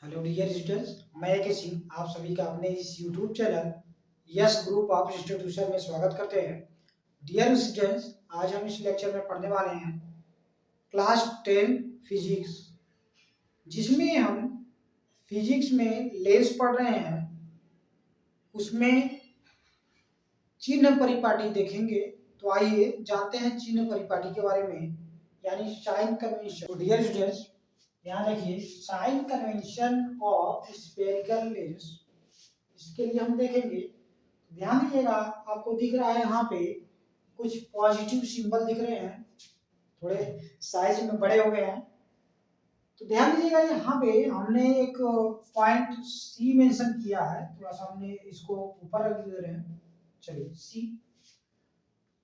Hello dear students, मैं के सिंह आप सभी का अपने इस YouTube channel yes group of institution में स्वागत करते हैं। डियर स्टूडेंट्स, आज हम इस लेक्चर में पढ़ने वाले हैं क्लास 10 फिजिक्स, जिसमें हम फिजिक्स में लेंस पढ़ रहे हैं। उसमें चिन्ह परिपाटी देखेंगे। तो आइए जानते हैं चिन्ह परिपाटी के बारे में, यानी साइन कन्वेंशन। तो डियर स्टूडेंट्स, यहाँ देखिए sign convention of spherical lens, इसके लिए हम देखेंगे। ध्यान दीजिएगा, आपको दिख रहा है यहाँ पे कुछ पॉजिटिव सिंबल दिख रहे हैं, थोड़े साइज में बड़े हो गए हैं। तो ध्यान दीजिएगा, यहाँ पे हमने एक पॉइंट सी मेंशन किया है। थोड़ा सा हमने इसको ऊपर रख दे रहे हैं। चलिए,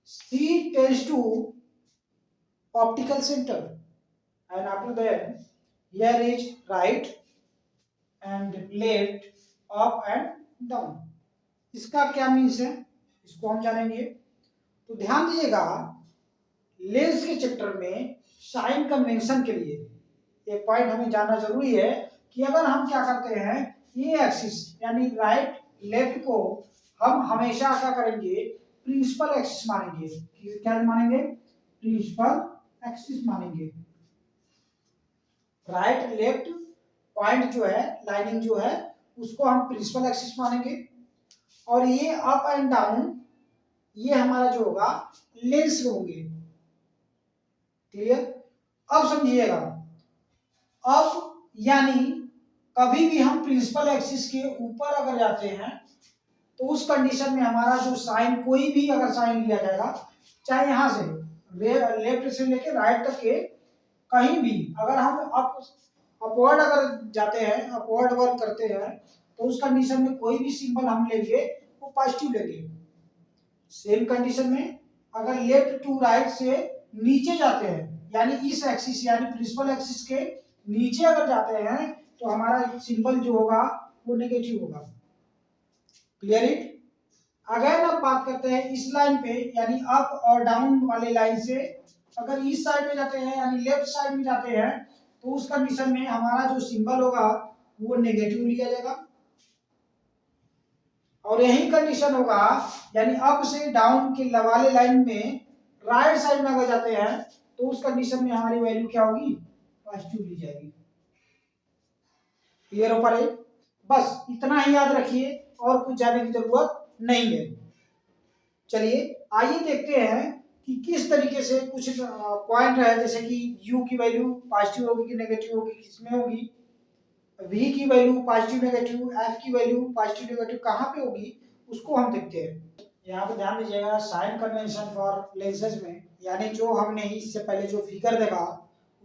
C tends to optical centre and after that here is right and left, up and down। इसका क्या मीन्स है, इसको हम जानेंगे। तो ध्यान दीजिएगा, लेंस के चैप्टर में साइन कन्वेंशन के लिए एक पॉइंट हमें जानना जरूरी है कि अगर हम क्या करते हैं, ये एक्सिस यानी राइट लेफ्ट को हम हमेशा क्या करेंगे, प्रिंसिपल एक्सिस मानेंगे। क्या मानेंगे? प्रिंसिपल एक्सिस मानेंगे। राइट लेफ्ट पॉइंट जो है, लाइनिंग जो है, उसको हम प्रिंसिपल एक्सिस मानेंगे। और ये अप एंड डाउन, ये हमारा जो होगा लेंस होंगे। क्लियर? अब समझिएगा, अब यानी कभी भी हम प्रिंसिपल एक्सिस के ऊपर अगर जाते हैं तो उस कंडीशन में हमारा जो साइन, कोई भी अगर साइन लिया जाएगा, चाहे यहां से लेफ्ट से लेके राइट तक के कहीं भी अगर हम अपवर्ड अगर जाते हैं, अपवर्ड वर्क करते हैं, तो उस कंडीशन में कोई भी सिंबल हम लेंगे वो पॉजिटिव लेंगे। सेम कंडीशन में अगर लेफ्ट टू राइट से नीचे जाते हैं, यानी इस एक्सिस यानी प्रिंसिपल एक्सिस के नीचे अगर जाते हैं, तो हमारा सिंबल जो होगा वो नेगेटिव होगा। Clear it? अगर अब बात करते हैं इस लाइन पे, यानी अप और डाउन वाले लाइन से अगर इस साइड में जाते हैं यानी लेफ्ट साइड में जाते हैं, तो उस कंडीशन में हमारा जो सिंबल होगा वो नेगेटिव लिया जाएगा। और यही कंडीशन होगा, यानी अप से डाउन के वाले लाइन में राइट साइड में अगर जाते हैं, तो उस कंडीशन में हमारी वैल्यू क्या होगी, पॉजिटिव ली जाएगी। क्लियर हो पा रही? बस इतना ही याद रखिए, और कुछ जानने की जरूरत नहीं है। चलिए आइए देखते हैं कि किस तरीके से कुछ पॉइंट है, जैसे कि u की वैल्यू पॉजिटिव होगी कि नेगेटिव होगी, किसमें होगी, v की वैल्यू पॉजिटिव नेगेटिव, f की वैल्यू पॉजिटिव नेगेटिव कहाँ पे होगी, उसको हम देखते हैं। यहाँ पे ध्यान दीजिएगा, साइन कन्वेंशन फॉर लेंसेज में, यानी जो हमने इससे पहले जो फिगर देखा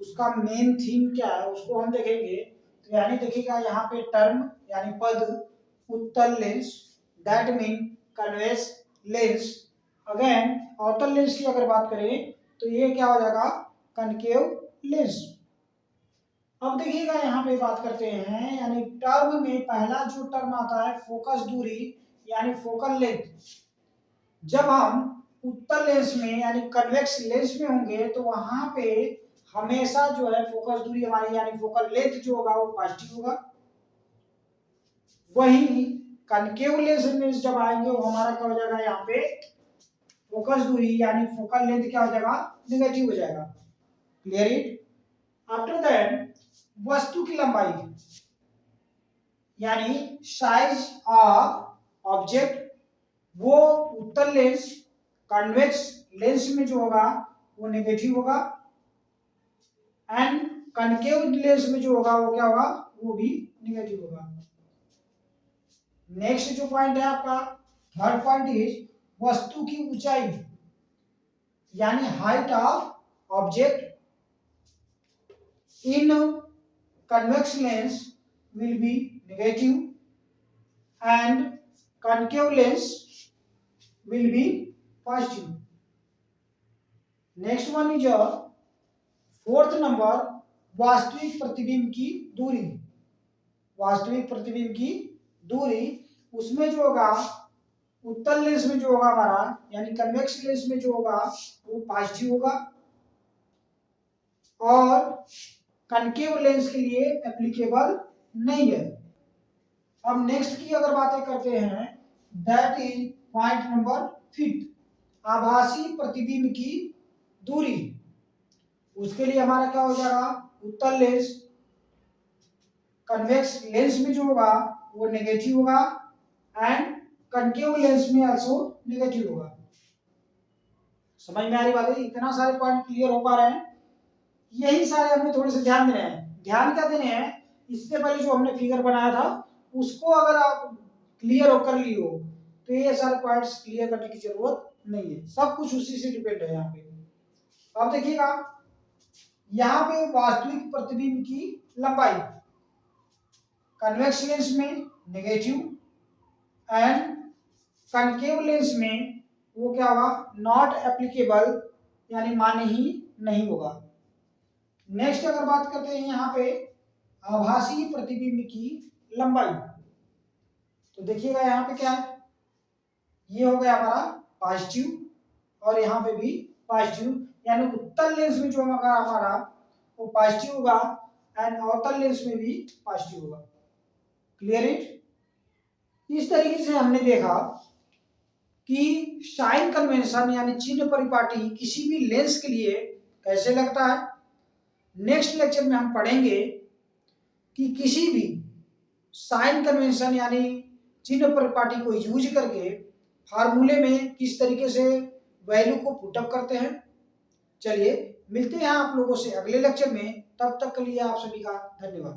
उसका मेन थीम क्या है उसको हम देखेंगे। तो यानी देखिएगा, यहाँ पे टर्म यानी पद, उत्तल lens, that mean convex lens. Again अवतल लेंस की अगर बात करें तो ये क्या हो जाएगा, कनकेव लेंस। अब देखिएगा, यहाँ पे बात करते हैं, यानी टर्म में पहला जो टर्म आता है फोकस दूरी यानी फोकल लेंथ। जब हम उत्तल लेंस में यानी कन्वेक्स लेंस में होंगे, तो वहां पे हमेशा जो है फोकस दूरी हमारी यानी फोकल लेंथ जो होगा वो पॉजिटिव होगा। वहीं कनकेव लेंस में जब आएंगे, वो हमारा क्या हो जाएगा, यहाँ पे फोकस दूरी यानी फोकल लेंथ क्या हो जाएगा, नेगेटिव हो जाएगा। Clear it? आफ्टर दैट वस्तु की लंबाई यानी साइज ऑफ ऑब्जेक्ट, वो उत्तल लेंस कन्वेक्स लेंस में जो होगा वो नेगेटिव होगा, एंड कनकेव लेंस में जो होगा वो क्या होगा, वो भी नेगेटिव होगा। नेक्स्ट जो पॉइंट है आपका, थर्ड पॉइंट इज वस्तु की ऊंचाई यानी height of object in convex lens will be negative and concave lens will be positive. Next one is fourth number, वास्तविक प्रतिबिंब की दूरी। वास्तविक प्रतिबिंब की दूरी, उसमें जो होगा उत्तल लेंस में जो होगा हमारा यानी कन्वेक्स लेंस में जो होगा वो पॉजिटिव होगा, और कनकेव लेंस के लिए एप्लीकेबल नहीं है। अब नेक्स्ट की अगर बातें करते हैं, दैट इज पॉइंट नंबर 5, आभासी प्रतिबिंब की दूरी। उसके लिए हमारा क्या हो जाएगा, उत्तल लेंस कन्वेक्स लेंस में जो होगा वो नेगेटिव होगा एंड कनकेव लेंस में आल्सो नेगेटिव होगा। समझ में आ रही बात है? इतना सारे पॉइंट क्लियर हो पा रहे हैं? यही सारे हमें थोड़े से ध्यान देने हैं। ध्यान क्या देने हैं, इससे पहले जो हमने फिगर बनाया था उसको अगर आप क्लियर होकर लिए हो तो ये सारे पॉइंट्स क्लियर करने की जरूरत नहीं है, सब कुछ उसी से डिपेंड है यहाँ पे। अब देखिएगा, यहाँ पे वास्तविक प्रतिबिंब की लंबाई कन्वेक्स लेंस में नेगेटिव एंड कनकेव लेंस में वो क्या होगा, नॉट एप्लीकेबल, यानी मान्य ही नहीं होगा। नेक्स्ट अगर बात करते हैं यहाँ पे आभासी प्रतिबिंब की लंबाई, तो देखिएगा यहाँ पे क्या है, ये हो गया हमारा पॉजिटिव और यहाँ पे भी पॉजिटिव, यानी उत्तल लेंस में जो हमारा वो पॉजिटिव होगा एंड अवतल लेंस में भी पॉजिटिव होगा। Clear it? इस तरीके से हमने देखा कि साइन कन्वेंशन यानी चिन्ह परिपाटी किसी भी लेंस के लिए कैसे लगता है। नेक्स्ट लेक्चर में हम पढ़ेंगे कि किसी भी साइन कन्वेंशन यानी चिन्ह परिपाटी को यूज करके फार्मूले में किस तरीके से वैल्यू को पुटअप करते हैं। चलिए मिलते हैं आप लोगों से अगले लेक्चर में, तब तक के लिए आप सभी का धन्यवाद।